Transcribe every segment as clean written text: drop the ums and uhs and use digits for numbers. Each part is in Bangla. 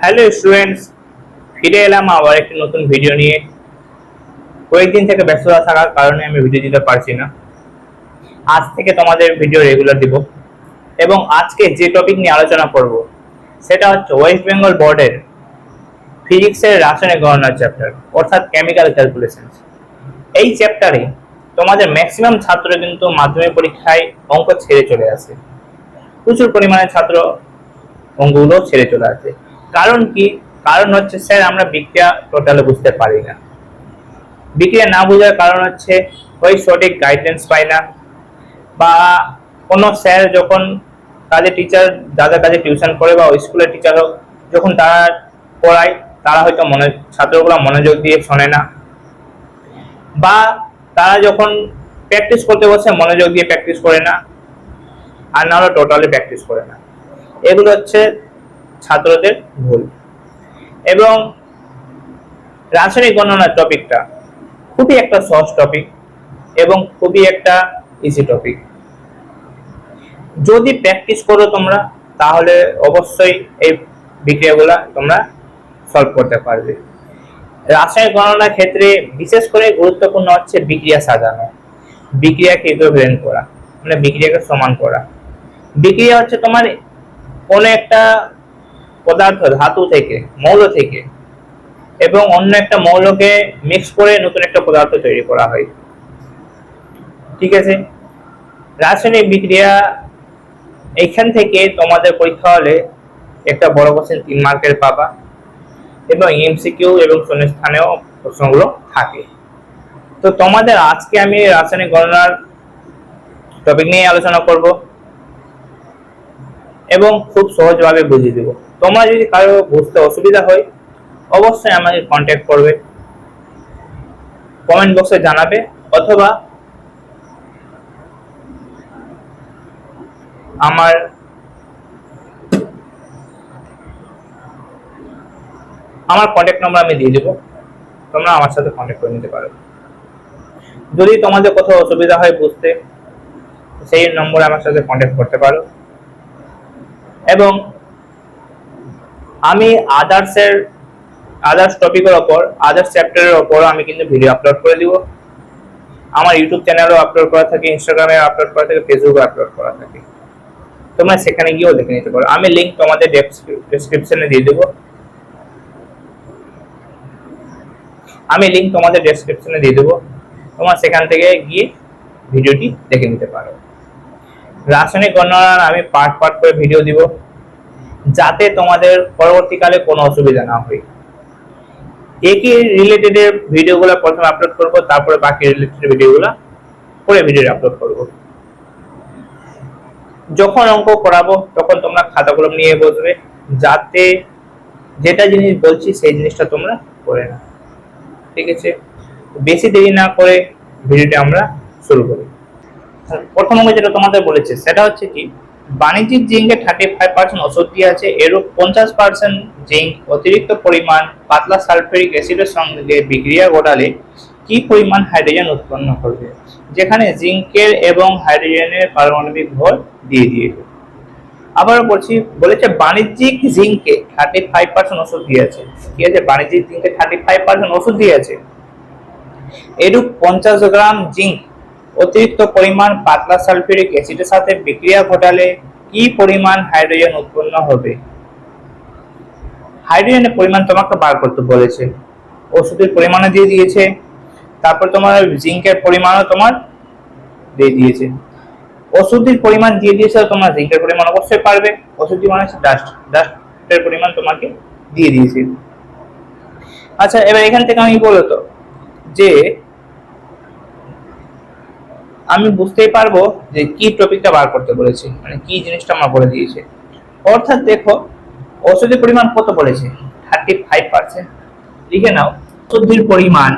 হ্যালো স্টুডেন্টস, ফিরে এলাম আবার একটি নতুন ভিডিও নিয়ে। কয়েকদিন থেকে ব্যস্ততা থাকার কারণে আমি ভিডিও দিতে পারছি না। আজ থেকে তোমাদের ভিডিও রেগুলার দিব। এবং আজকে যে টপিক নিয়ে আলোচনা করব সেটা হচ্ছে ওয়েস্ট বেঙ্গল বোর্ডের ফিজিক্সের রাসায়নিক গণনার চ্যাপ্টার, অর্থাৎ কেমিক্যাল ক্যালকুলেশনস। এই চ্যাপ্টারে তোমাদের ম্যাক্সিমাম ছাত্র কিন্তু মাধ্যমিক পরীক্ষায় অঙ্ক ছেড়ে চলে আসে। প্রচুর পরিমাণে ছাত্র অঙ্কগুলো ছেড়ে চলে আসে। কারণ কি? কারণ হচ্ছে স্যার আমরা বিক্রিয়া টোটালে বুঝতে পারি না। বিক্রিয়া না বোঝার কারণ হচ্ছে ওই সঠিক গাইডেন্স পাই না, বা কোনো স্যার যখন তাদের টিচার যাদের কাছে টিউশন পড়ে বা স্কুলের টিচার হোক, যখন তারা পড়ায় তারা হয়তো ছাত্রগুলো মনোযোগ দিয়ে শোনে না, বা তারা যখন প্র্যাকটিস করতে বসে মনোযোগ দিয়ে প্র্যাকটিস করে না, আর না হলে টোটালি প্র্যাকটিস করে না। এগুলো হচ্ছে ছাত্রদের ভুল। এবং রাসায়নিক গণনার টপিকটা খুবই একটা সহজ টপিক এবং খুবই একটা ইজি টপিক। যদি প্র্যাকটিস করো তোমরা, তাহলে অবশ্যই এই বিক্রিয়াগুলা তোমরা সলভ করতে পারবে। রাসায়নিক গণনার ক্ষেত্রে বিশেষ করে গুরুত্বপূর্ণ হচ্ছে বিক্রিয়া সাজানো, বিক্রিয়াকে ইকুইভ্যালেন্ট করা, মানে বিক্রিয়াকে সমান করা। বিক্রিয়া হচ্ছে তোমার কোনো একটা পদার্থ, ধাতু থেকে, মৌল থেকে এবং অন্য একটা মৌলকে মিক্স করে নতুন একটা পদার্থ তৈরি করা হয়। ঠিক আছে? রাসায়নিক বিক্রিয়া এইখান থেকে তোমাদের পরীক্ষা হলে একটা বড় কোশ্চেন 3 মার্কের পাবা, এবং এমসিকিউ এবং শূন্যস্থানেও প্রশ্নগুলো থাকে। তো তোমাদের আজকে আমি রাসায়নিক গণনার টপিক নিয়ে আলোচনা করব এবং খুব সহজভাবে বুঝিয়ে দেব। তোমরা যদি কারো বুঝতে অসুবিধা হয় অবশ্যই আমাকে কন্ট্যাক্ট করবে, কমেন্ট বক্সে জানাবে, অথবা আমার কন্ট্যাক্ট নাম্বার আমি দিয়ে দেব, তোমরা আমার সাথে কন্ট্যাক্ট করে নিতে পারো। যদি তোমাদের কোথাও অসুবিধা হয় বুঝতে, সেই নম্বরে আমার সাথে কন্ট্যাক্ট করতে পারো। এবং আমি আদার্স টপিকের ওপর, আদার্স চ্যাপ্টারের ওপর আমি কিন্তু ভিডিও আপলোড করে দিব। আমার ইউটিউব চ্যানেলেও আপলোড করা থাকে, ইনস্টাগ্রামে আপলোড করা থাকে, ফেসবুকে আপলোড করা থাকে। তোমরা সেখানে গিয়েও দেখে নিতে পারো। আমি লিংক তোমাদের ডেসক্রিপশনে দিয়ে দেবো। তোমরা সেখান থেকে গিয়ে ভিডিওটি দেখে নিতে পারো। রাসায়নিক গণনার আমি পার্ট করে ভিডিও দিব, যাতে তোমাদের পরবর্তীকালে কোনো অসুবিধা না হয়। একই রিলেটেড ভিডিওগুলো প্রথমে আপলোড করব, তারপরে বাকি রিলেটেড ভিডিওগুলো পরে ভিডিও আপলোড করব। যখন অঙ্ক করাবো তখন তোমরা খাতাগুলো নিয়ে বসবে, যাতে যেটা জিনিস বলছি সেই জিনিসটা তোমরা করে নাও। ঠিক আছে? বেশি দেরি না করে ভিডিওটি আমরা শুরু করি। প্রথম অঙ্ক যেটা তোমাদের বলেছে সেটা হচ্ছে কি, বাণিজ্যিক জিঙ্কে 35% ওষুধ আছে, এরূপ 50% জিঙ্ক অতিরিক্ত পরিমাণ পাতলা সালফিউরিক অ্যাসিডের সঙ্গে বিক্রিয়া ঘটালে কি পরিমাণ হাইড্রোজেন উৎপন্ন করবে? যেখানে জিঙ্কের এবং হাইড্রোজেনের পারমাণবিক ভর দিয়ে দিয়েছে। আবারও বলেছে বাণিজ্যিক জিঙ্কে 35% ওষুধ দিয়েছে। ঠিক আছে? বাণিজ্যিক জিঙ্কে 35% ওষুধ দিয়েছে, এরূপ 50 গ্রাম জিঙ্ক অতিরিক্ত পরিমাণ পাতলা সালফিউরিক অ্যাসিডের সাথে বিক্রিয়া ঘটালে কি পরিমাণ হাইড্রোজেন উৎপন্ন হবে? হাইড্রোজেনের পরিমাণ তোমাকে বার করতে বলেছে, ওষুধের পরিমাণও দিয়ে দিয়েছে, তারপর তোমার জিঙ্কের পরিমাণও তোমার দিয়ে দিয়েছে। ওষুধের পরিমাণ দিয়ে দিয়েছে, তোমার জিঙ্কের পরিমাণ অবশ্যই পারবে। ওষুধটি মানে ডাস্টের পরিমাণ তোমাকে দিয়ে দিয়েছে। আচ্ছা, এবার এখান থেকে আমি বলতো যে আমি বুঝতেই পারবো যে কি টপিকটা বার করতে বলেছে, মানে কি জিনিসটা আমার বলে দিয়েছে। অর্থাৎ দেখো, ওষুধের পরিমাণ কত বলেছে? 35%। লিখে নাও, ওষুধের পরিমাণ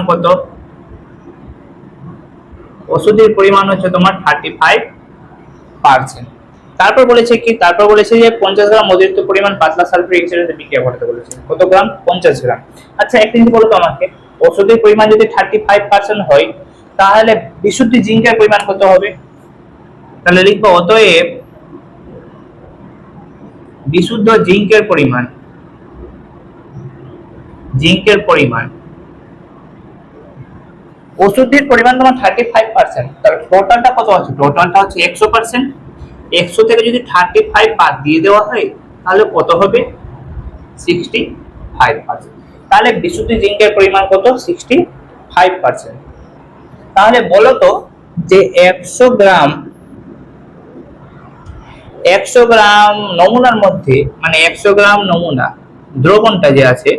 কত? ওষুধের পরিমাণ হচ্ছে তোমার 35%। তারপর বলেছে কি, যে 50 গ্রাম অতিরিক্ত পরিমাণ পাতলা সালফিউরিক অ্যাসিডের বিক্রিয়া ঘটাতে বলেছে। কত গ্রাম? 50 গ্রাম। আচ্ছা, একটা জিনিস বলো তো আমাকে, ওষুধের পরিমাণ যদি 35% হয়, তাহলে বিশুদ্ধ জিঙ্কের পরিমাণ কত হবে? তাহলে লিখবো, অতএব বিশুদ্ধ জিঙ্কের পরিমাণ, ওষুধের পরিমাণ তোমার 35%, তাহলে টোটালটা কত আছে? টোটালটা হচ্ছে 100%। 100 থেকে যদি 35 বাদ দিয়ে দেওয়া হয় তাহলে কত হবে? 65%। তাহলে বিশুদ্ধ জিঙ্কের পরিমাণ কত? 65%। তাহলে বলো তো যে 100 গ্রাম নমুনার মধ্যে, মানে 100 গ্রাম নমুনা দ্রবণটা যে আছে,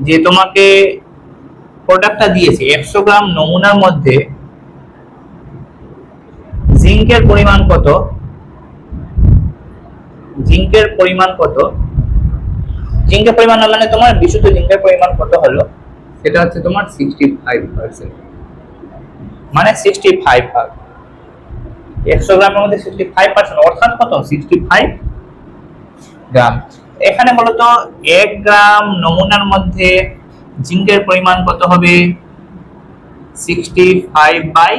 যে তোমাকে প্রোডাক্টটা দিয়েছে, 100 গ্রাম নমুনার মধ্যে জিঙ্কের পরিমাণ কত? জিঙ্কের পরিমাণ মানে তোমার বিশুদ্ধ জিঙ্কের পরিমাণ কত হলো? সেটা হচ্ছে তোমার 65%, মানে 65 ভাগ 100 গ্রামের মধ্যে 65%, অর্থাৎ কত? 65 গ্রাম। এখানে বলতো 1 গ্রাম নমুনার মধ্যে জিঙ্কের পরিমাণ কত হবে? 65 বাই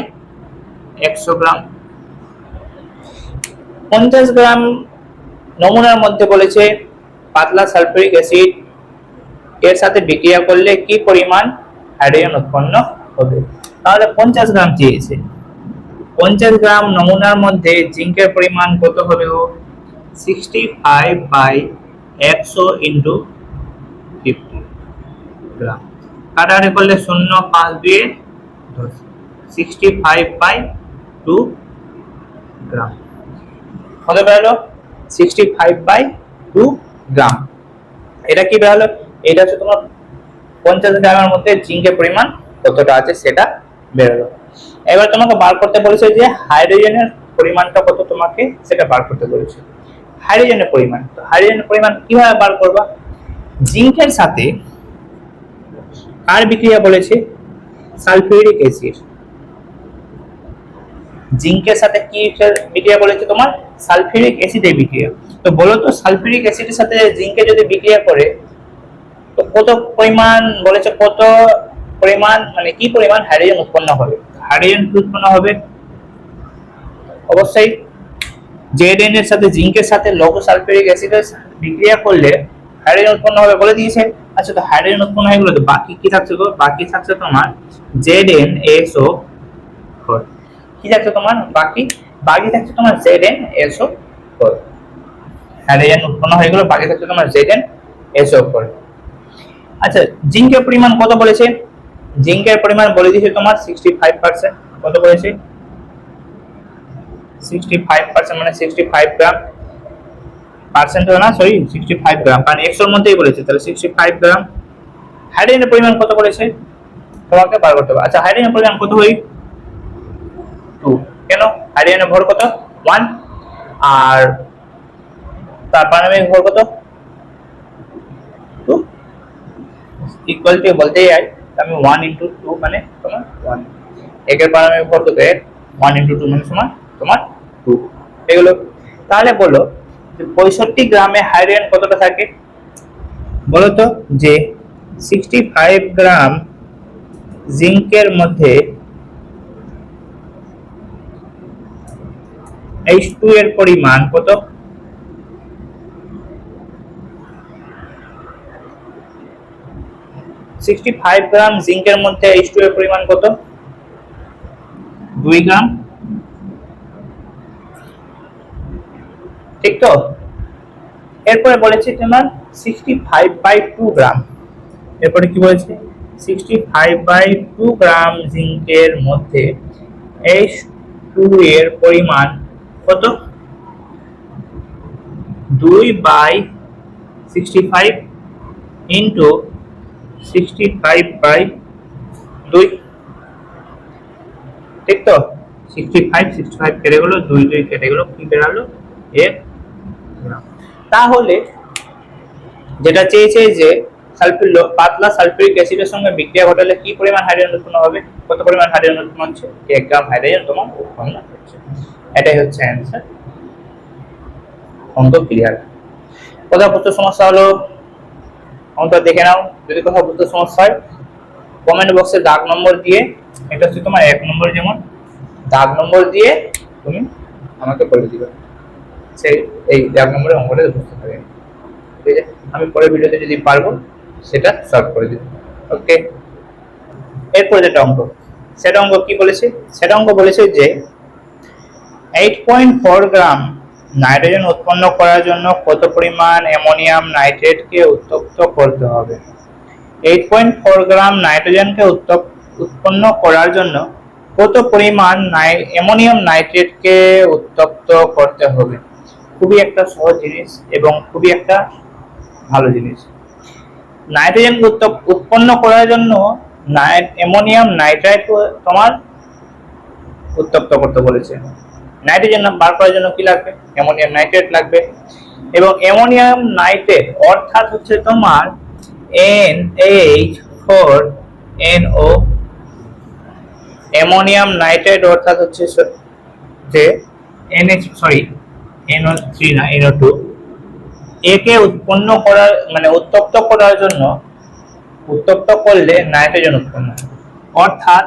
100 গ্রাম। 50 গ্রাম নমুনার মধ্যে বলেছে পাতলা সালফিউরিক অ্যাসিড এর সাথে বিক্রিয়া করলে কি পরিমাণ হাইড্রোজেন উৎপন্ন হবে? তাহলে 50 গ্রাম চেয়েছে। 50 গ্রাম নমুনার মধ্যে জিঙ্কের পরিমাণ কত হবে? 65 বাই 100 ইন্টু 50 গ্রাম। কাটাকাটি করলে 0, 5 দিয়ে 10, 65 বাই 2 গ্রাম। কত বেরোলো? 65 বাই 2 গ্রাম। এটা কি বেরোলো? এটা হচ্ছে তোমার 50 গ্রামের মধ্যে জিঙ্কের পরিমাণ কতটা আছে সেটা বেরোলো। এবার তোমাকে বার করতে বলেছে যে হাইড্রোজেনের পরিমাণটা কত, তোমাকে সেটা বার করতে বলেছে। হাইড্রোজেনের পরিমাণ, তো হাইড্রোজেনের পরিমাণ কিভাবে বার করবা? জিঙ্কের সাথে কার বিক্রিয়া বলেছে? Sulphuric acid. জিঙ্কের সাথে কি বিক্রিয়া বলেছে? তোমার সালফিউরিক অ্যাসিডের বিক্রিয়া। তো বলো তো সালফিউরিক অ্যাসিডের সাথে জিঙ্কে যদি বিক্রিয়া করে তো কত পরিমাণ বলেছে, কত পরিমাণ মানে কি পরিমাণ হাইড্রোজেন উৎপন্ন হবে? হাইড্রোজেন উৎপন্ন হবে অবশ্যই জেএনএ এর সাথে জিঙ্কের সাথে লৌহ সালফিউরিক অ্যাসিডের বিক্রিয়া করলে হাইড্রোজেন উৎপন্ন হবে বলে দিয়েছে। আচ্ছা, তো হাইড্রোজেন উৎপন্ন হয়ে গেল, তো বাকি কি থাকছে? তো বাকি থাকছে তোমার ZnSO4। কি থাকছে তোমার? বাকি থাকছে তোমার ZnSO4। হাইড্রোজেন উৎপন্ন হয়ে গেল, বাকি থাকছে তোমার ZnSO4। আচ্ছা, জিঙ্কের পরিমাণ কত বলেছে? জিঙ্কের পরিমাণ বলে দিয়েছে তোমার 65%। কত বলেছে? 65%, মানে 65 গ্রাম। পার্সেন্ট না, সরি 65 গ্রাম, কারণ 100 এর মধ্যেই বলেছে, তাহলে 65 গ্রাম। হাইড্রোজেনের পরিমাণ কত বলেছে? তোমাকে বার করতে হবে। আচ্ছা, হাইড্রোজেনের পরিমাণ কত হয়? 2। কেন? হাইড্রোজেনের ভর কত? 1, আর তার পারমাণবিক ভর কত? 2। ইকুয়াল টু বলতে যাই আমি 1 ইনটু 2 মানে তোমার 1। একের পারমাণবিক ভর কত? 1 ইনটু 2 মানে সমান তোমার 2। এগুলো তাহলে বলো যে 65 গ্রামে হাইড্রোজেন কতটা থাকে? বলো তো যে 65 গ্রাম জিঙ্কের মধ্যে H2 এর পরিমাণ কত? 65 গ্রাম জিঙ্কের মধ্যে H2 এর পরিমাণ কত? 2 গ্রাম। ঠিক তো? এরপরে বলেছে তোমার 65 বাই 2 গ্রাম। এরপরে কি বলেছে? 65 বাই 2 গ্রাম জিঙ্কের মধ্যে H2 এর পরিমাণ কত? 2 বাই 65 ইন্টু 65 বাই 2। ঠিক তো? 65 কেটে গেল, 2 কেটে গেল, কি বেরালো? 1 গ্রাম। তাহলে যেটা চেয়েছে যে পাতলা সালফিউরিক অ্যাসিডের সঙ্গে বিক্রিয়া ঘটালে কি পরিমাণ হাইড্রোজেন উৎপন্ন হবে? কত পরিমাণ হাইড্রোজেন উৎপন্ন হচ্ছে? 1 গ্রাম হাইড্রোজেন তোমার উৎপন্ন হচ্ছে। এটাই হচ্ছে অ্যান্সার। অঙ্ক ক্লিয়ার। কোথাও বুঝতে সমস্যা হলো অঙ্কটা দেখে নাও। যদি কোথাও বুঝতে সমস্যা হয় কমেন্ট বক্সে দাগ নম্বর দিয়ে, এটা হচ্ছে তোমার 1 নম্বর, যেমন দাগ নম্বর দিয়ে তুমি আমাকে বলে দিবে। সেই এই 1 নম্বরের অঙ্কটা বুঝতে পারবে। ঠিক আছে, আমি পরের ভিডিওতে যদি পারবো সেটা সলভ করে দেব। ওকে, এরপর যেটা অঙ্ক, সেটা অঙ্ক কি বলেছে, সেটা অঙ্ক বলেছে যে 8.4 গ্রাম নাইট্রোজেন উৎপন্ন করার জন্য কত পরিমাণ অ্যামোনিয়াম নাইট্রেটকে উত্তপ্ত করতে হবে। 8.4 গ্রাম নাইট্রোজেনকে উৎপন্ন করার জন্য কত পরিমাণ অ্যামোনিয়াম নাইট্রেটকে উত্তপ্ত করতে হবে। খুবই একটা সহজ জিনিস এবং খুবই একটা ভালো জিনিস। নাইট্রোজেন উৎপন্ন করার জন্য অ্যামোনিয়াম নাইট্রেট তোমার উত্তপ্ত করতে বলেছে। নাইট্রোজেন বার করার জন্য কি লাগবে, অ্যামোনিয়াম নাইট্রেট লাগবে। এবং অ্যামোনিয়াম নাইট্রেট অর্থাৎ হচ্ছে তোমার NH4NO, অ্যামোনিয়াম নাইট্রেট অর্থাৎ হচ্ছে যে NO3 না NO2, একে উৎপন্ন করার মানে উত্তপ্ত করার জন্য, উত্তপ্ত করলে নাইট্রোজেন উৎপন্ন হবে, অর্থাৎ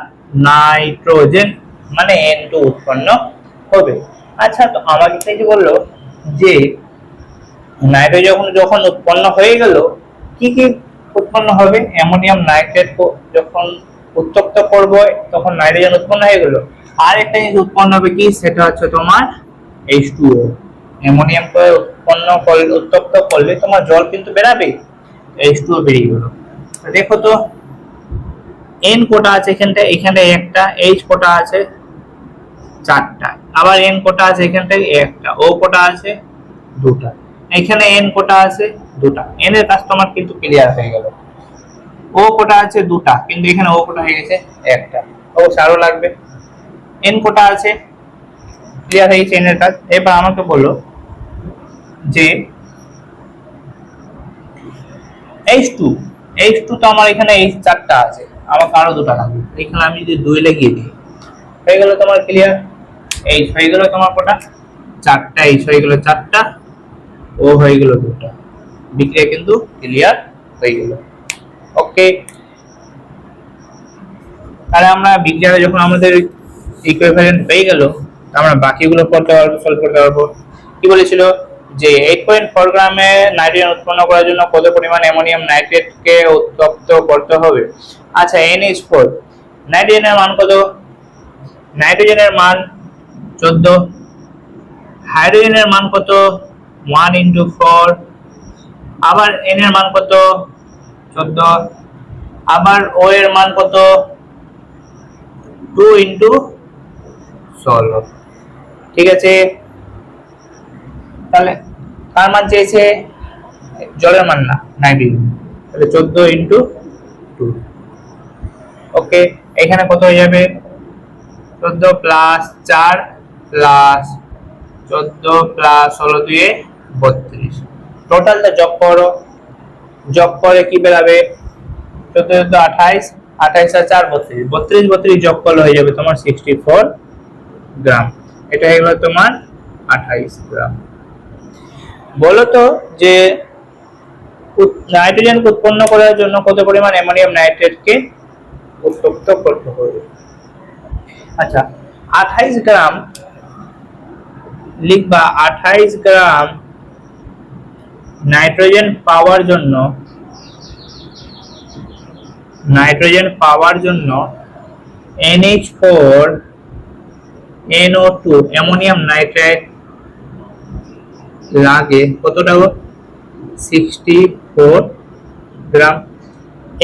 নাইট্রোজেন মানে N2 উৎপন্ন হবে। আচ্ছা, তো আমাকে কি বললো যে নাইট্রোজেন যখন উৎপন্ন হয়ে গেল কি কি উৎপন্ন হবে, অ্যামোনিয়াম নাইট্রেট যখন উত্তপ্ত করব তখন নাইট্রোজেন উৎপন্ন হয়ে গেল, আর একটা জিনিস উৎপন্ন হবে কি, সেটা হচ্ছে তোমার H2O। অ্যামোনিয়ামকে উত্তপ্ত করলে তোমার জল কিন্তু বেরাবে, H2O বেরিয়ে গেল। দেখো তো N কোটা আছে এখানটায়, এখানে একটা, H কোটা আছে 4টা, আবার N কোটা আছে এখানটায় একটা, O কোটা আছে 2টা, এখানে N কোটা আছে 2টা। N এর কাজ তোমার কিন্তু ক্লিয়ার হয়ে গেল। O কোটা আছে 2টা, কিন্তু এখানে O কোটা হয়ে গেছে একটা, ও আরো লাগবে। N কোটা আছে, ক্লিয়ার হয়ে গেছে N এর কাজ। এবার আমাকে বলো যে H2 তো আমার এখানে H4টা আছে, আমাকে আরো 2টা লাগবে। এখানে আমি যদি 2 লাগিয়ে দিই হয়ে গেল তোমার ক্লিয়ার। H হয়ে গেল তোমার কোটা 4টা, H হয়ে গেল 4টা, O হয়ে গেল 2টা, বিক্রিয়া কিন্তু ক্লিয়ার হয়ে গেল। ওকে, তাহলে আমরা বিক্রিয়াটা যখন আমাদের ইকুইভ্যালেন্ট হয়ে গেল, আমরা বাকিগুলো করতে পারবো, সলভ করতে পারবো। কি বলেছিল যে 8.4 গ্রামে নাইট্রোজেন উৎপন্ন করার জন্য কত পরিমাণ অ্যামোনিয়াম নাইট্রেটকে উত্তপ্ত করতে হবে। আচ্ছা, NH4, নাইট্রোজেনের মান কত, নাইট্রোজেনের মান 14, হাইড্রোজেনের মান কত 1 × 4, আবার N এর মান কত 14, আবার O এর মান কত 2 × 16। ঠিক আছে, তাহলে কার মান চেয়েছে, জলের মান না, নাইট্রোজেন, তাহলে 14 × 2। ওকে, এখানে কত হয়ে যাবে, 14 + 4 + 14 + 16 দিয়ে 32। টোটালটা যোগ করো, যোগ করে কি বেরাবে, 14 × 28, 28 আর 4 32, 32 যোগ করলে হয়ে যাবে তোমার 64 গ্রাম। এটা হয়ে গেল তোমার 28 গ্রাম। বলো তো যে নাইট্রোজেন উৎপন্ন করার জন্য কত পরিমাণ অ্যামোনিয়াম নাইট্রেটকে উত্তপ্ত করতে হবে। আচ্ছা, 28 গ্রাম লিখবা, 28 গ্রাম নাইট্রোজেন পাওয়ার জন্য NH4NO2 অ্যামোনিয়াম নাইট্রেট লাগে কতটা, 64 গ্রাম।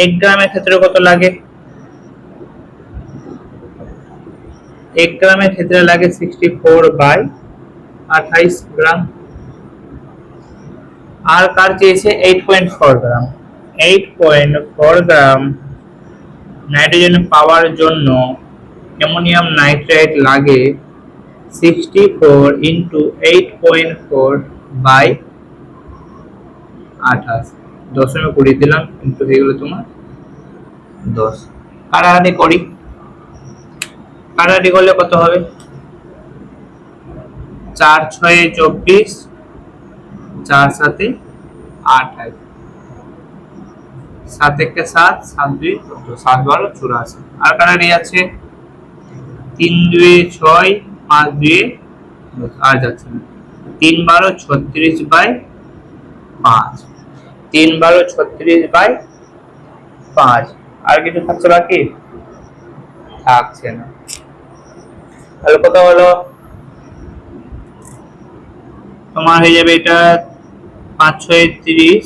1 গ্রামের ক্ষেত্রে কত লাগে, 1 গ্রামের ক্ষেত্রে লাগে 64/28 গ্রাম। আর কার চেয়েছে 8.4 গ্রাম, 8.4 গ্রাম নাইট্রোজেন পাওয়ার জন্য অ্যামোনিয়াম নাইট্রেট লাগে 64 × 8.4/28, 10.20 দিলাম, কিন্তু হয়ে গেল তোমার 10। কাটাকাটি করি, কাটাকাটি করলে কত হবে, 4 × 6 = 24, 4 × 7 = 28, 7 × 1 = 7, 7 × 2 = 14, 7 × 12 = 84। আর কাটাকাটি আছে 3 × 2 = 6, 5 × 2 = 10, আর যাচ্ছে না, 3×12=36/5। 3×36/5। আর কিছু থাকছে বাকি? থাকছে না। তাহলে কত হলো? তোমার হয়ে যাবে এটা 5×6=30।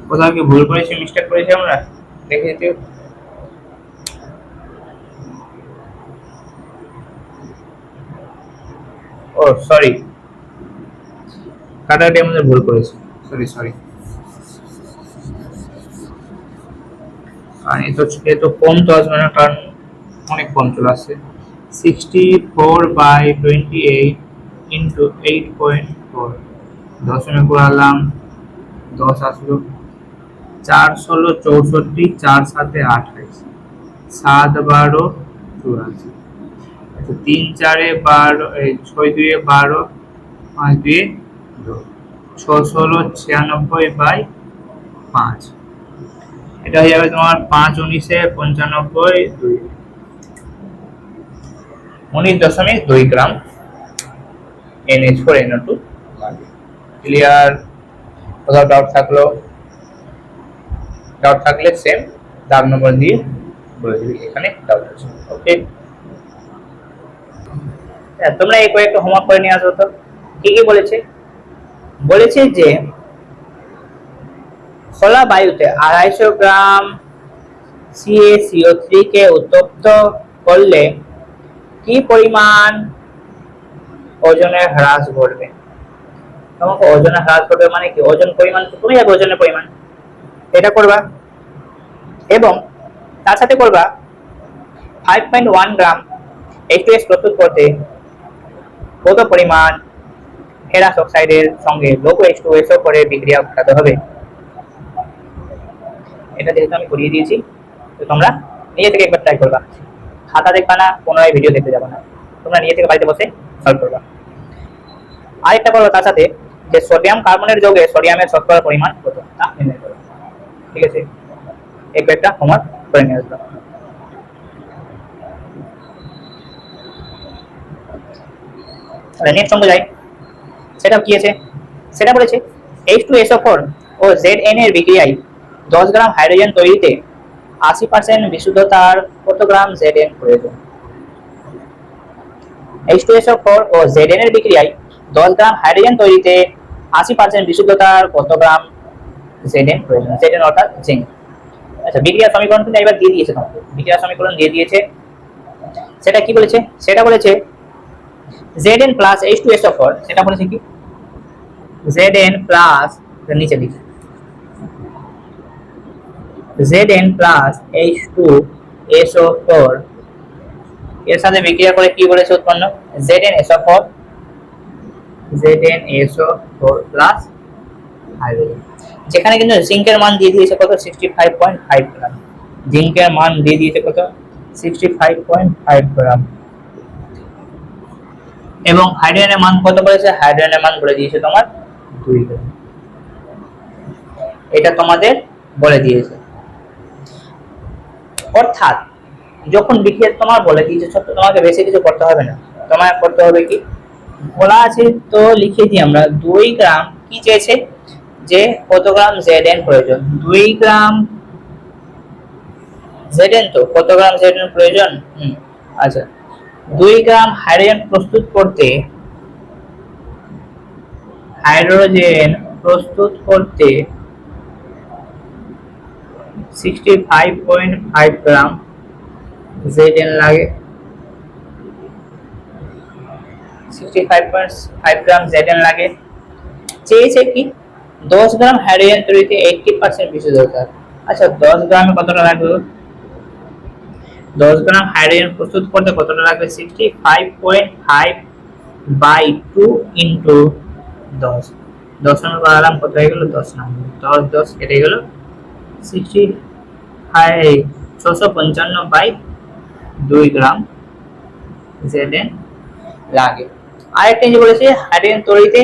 কোথাও কি ভুল করেছি, মিস্টেক করেছি আমরা? দেখে দিও। ও সরি, কাটাকাটি আমাদের ভুল করেছি, সরি। আর এ তো কম তো আসবে না, কারণ অনেক কম চলে আসছে। 64/28 ইন্টু 8.4। দশমে করালাম, 10 আসলো। 4×16=64, 4×7=28, 7×12=84। 3×4=12, 6×2=12, 5×2=2, 6×16=96/5। এটা হয়ে যাবে তোমার 5×19=95, 19.2 গ্রাম NH4NO2। ক্লিয়ার? কোথাও ডাউট থাকলে সেম দাগ নম্বর দিয়ে বলে দিবি এখানে ডাউট আছে। ওকে, তোমরা এই কয়েকটা হোমওয়ার্ক করে নিয়ে আসো তো। কি কি বলেছে যে খোলা বায়ুতে 250 গ্রাম CaCO3 কে উত্তপ্ত করলে কি পরিমাণ ওজনের হ্রাস ঘটবে? তোমাকে ওজনের হ্রাস ঘটবে মানে কি? ওজন পরিমাণ তুমি যাবে, ওজনের পরিমাণ এটা করবা, এবং তার সাথে করবা 5.1 গ্রাম H2S প্রস্তুত করতে কত পরিমাণ ফেরাস অক্সাইডের সঙ্গে লঘু H2SO করে বিক্রিয়া ঘটাতে হবে। এটা যেহেতু আমি করিয়ে দিয়েছি, তো তোমরা নিজে থেকে একবার ট্রাই করবা। খাতা দেখবা না, কোনো ভিডিও দেখতে যাবে না, তোমরা নিজে থেকে বাড়িতে বসে সলভ করবা। আরেকটা বলো তার সাথে যে সোডিয়াম কার্বনের যোগে সোডিয়ামের শতকরা পরিমাণ কত তা নির্ণয় করো। ঠিক আছে, এই কয়েকটা হোমওয়ার্ক করে নিয়ে আসবা। নেক্সট অঙ্ক যাই। সেটা কি আছে? সেটা বলেছে H2SO4 ও Zn এর বিক্রিয়ায় 10 গ্রাম হাইড্রোজেন তৈরিতে 80% বিশুদ্ধতার কত গ্রাম Zn প্রয়োজন? H2SO4 ও Zn এর বিক্রিয়ায় 10 গ্রাম হাইড্রোজেন তৈরিতে 80% বিশুদ্ধতার কত গ্রাম Zn প্রয়োজন? Zn অর্থাৎ জিঙ্ক। আচ্ছা, বিক্রিয়া সমীকরণ কিন্তু এবার দিয়ে দিয়েছে তোমাকে, বিক্রিয়া সমীকরণ দিয়ে দিয়েছে। সেটা কি বলেছে? সেটা বলেছে Zn প্লাস H2SO4, সেটা বলেছে কি Zn প্লাস, নিচে লিখি Zn প্লাস H2SO4 এর সাথে বিক্রিয়া করে কি বলেছে উৎপন্ন? ZnSO4 plus hydrogen. যেখানে কিন্তু জিঙ্কের মান দিয়ে দিয়েছে কত? 65.5 গ্রাম। জিঙ্কের মান দিয়ে দিয়েছে কত? 65.5 গ্রাম। এবং হাইড্রোজেনের মান কত বলেছে? হাইড্রোজেনের মান বলে দিয়েছে তোমার 2 গ্রাম। এটা তোমাদের বলে দিয়েছে। অর্থাৎ যখন বিক্রিয়া তোমার বলে দিয়েছে, তোমাকে বেশি কিছু করতে হবে না। তোমার করতে হবে কি, বলা আছে তো লিখে দিই আমরা 2 গ্রাম। কি চেয়েছে? যে কত গ্রাম Zn প্রয়োজন? 2 গ্রাম Zn, তো কত গ্রাম Zn প্রয়োজন? আচ্ছা, 2 গ্রাম হাইড্রোজেন প্রস্তুত করতে 65.5 গ্রাম Zn লাগে। 65.5 গ্রাম Zn লাগে। চেয়েছে কি 10 গ্রাম হাইড্রোজেন তৈরিতে 80% বিশুদ্ধতা। আচ্ছা, 10 গ্রামে কতটা লাগবে? 10 গ্রাম হাইড্রোজেন প্রস্তুত করতে কতটা লাগবে? 65.5 বাই 2 ইন্টু 10। 10 নম্বর বাড়ালাম, কত হয়ে গেল? 10 নম্বর। 10 কেটে গেল 655 বাই 2 গ্রাম Zn লাগে। আরেকটা যে বলেছে হাইড্রোজেন তৈরিতে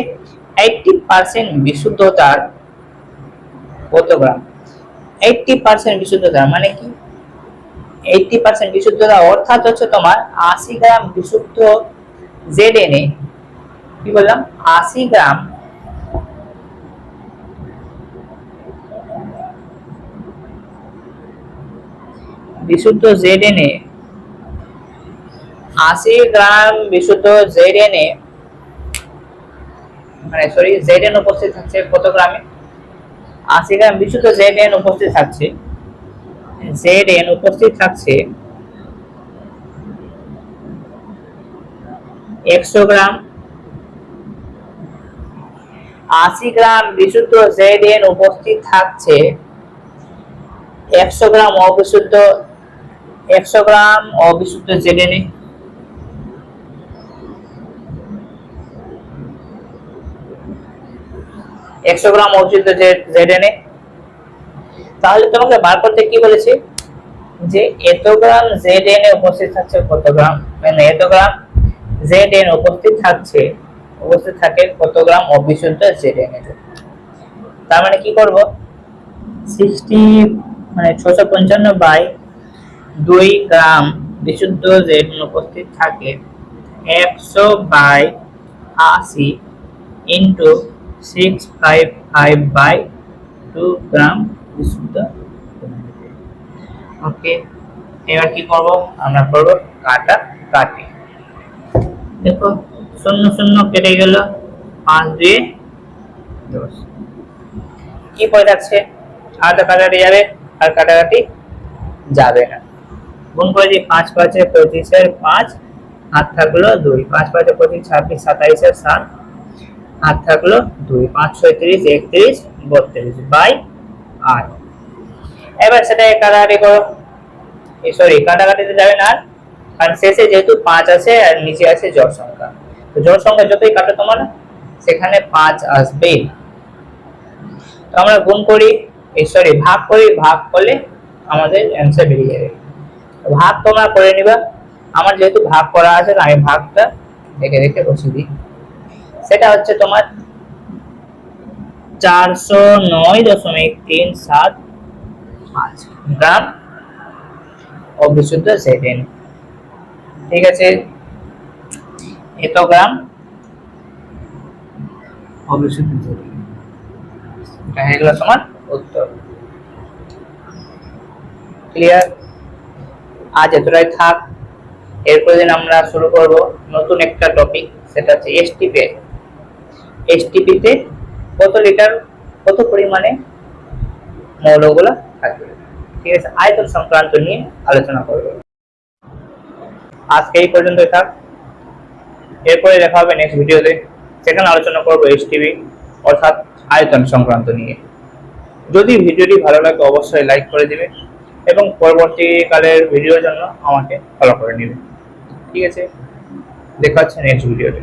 80% বিশুদ্ধতার কত গ্রাম? 80% বিশুদ্ধতা মানে কি? 80% বিশুদ্ধতা অর্থাৎ হচ্ছে তোমার 80 গ্রাম বিশুদ্ধ Zn এ কি বললাম, 80 গ্রাম বিশুদ্ধ ZNA, 80 গ্রাম বিশুদ্ধ ZNA মানে সরি ZN উপস্থিত থাকছে কত গ্রামে, 80 গ্রাম বিশুদ্ধ ZN উপস্থিত থাকছে, ZN উপস্থিত থাকছে 100 গ্রাম। 80 গ্রাম বিশুদ্ধ ZN উপস্থিত থাকছে 100 গ্রাম অবিশুদ্ধ 100 গ্রাম অবিশুদ্ধ ZNA। একশো গ্রাম অবিশুদ্ধ ZNA। তাহলে তোমাকে বার করতে কি বলেছে, যে এত গ্রাম ZNA উপস্থিত থাকছে কত গ্রাম, মানে এত গ্রাম ZN উপস্থিত থাকে কত গ্রাম অবিশুদ্ধ ZNA। তার মানে কি করব, 60 মানে 655 বাই 2 গ্রাম বিশুদ্ধ ZN উপস্থিত থাকে 100 বাই 80 ইনটু 655 বাই 2 গ্রাম বিশুদ্ধ। ওকে, এবার কি করব, আমরা করব কাটা কাটি। দেখো 0 0 কেটে গেল, 5 2 10, কি পড়ে যাচ্ছে, আর কাটাকাটি যাবে, আর কাটাকাটি যাবে না। গুণ করে দিই, 5 5 25 এর 5, হাত থাকলো 2, 5 5 25 26 27 এর 7, হাত থাকলো 2, 5 6 30 31 32 বাই 8। এবার সেটাকে কাটাকাটি করো, সরি কাটাকাটিতে যাবে না, কারণ শেষে যেহেতু 5 আছে আর নিচে আছে জোড় সংখ্যা, তো জোড় সংখ্যা যতই কাটো তোমার সেখানে 5 আসবে। তো আমরা গুণ করি, সরি ভাগ করি, ভাগ করলে আমাদের অ্যানসার বেরিয়ে যাবে। ভাগ তোমরা করে নিবা, আমার যেহেতু ভাগ করা আছে আমি ভাগটা দেখে দেখে বসিয়ে দিই। সেটা হচ্ছে তোমার 409.375 গ্রাম অবিশুদ্ধ ZN। ঠিক আছে, এত গ্রাম অবিশুদ্ধ ZN, এটা হয়ে গেল তোমার উত্তর। ক্লিয়ার? আজ এতটাই থাক, এরপর দিন আমরা শুরু করব নতুন একটা টপিক, সেটা হচ্ছে এসটিপি। এসটিপিতে কত লিটার কত পরিমাণে মৌলগুলো থাকে, ঠিক আছে, আয়তন সংক্রান্ত নিয়ে আলোচনা করব। আজকে এই পর্যন্তই থাক, এরপরে দেখা হবে নেক্সট ভিডিওতে, সেখানে আলোচনা করব এসটিপি অর্থাৎ আয়তন সংক্রান্ত নিয়ে। যদি ভিডিওটি ভালো লাগে অবশ্যই লাইক করে দিবে এবং পরবর্তীকালের ভিডিওর জন্য আমাকে ফলো করে নেবে। ঠিক আছে, দেখা হচ্ছে নেক্সট ভিডিওতে।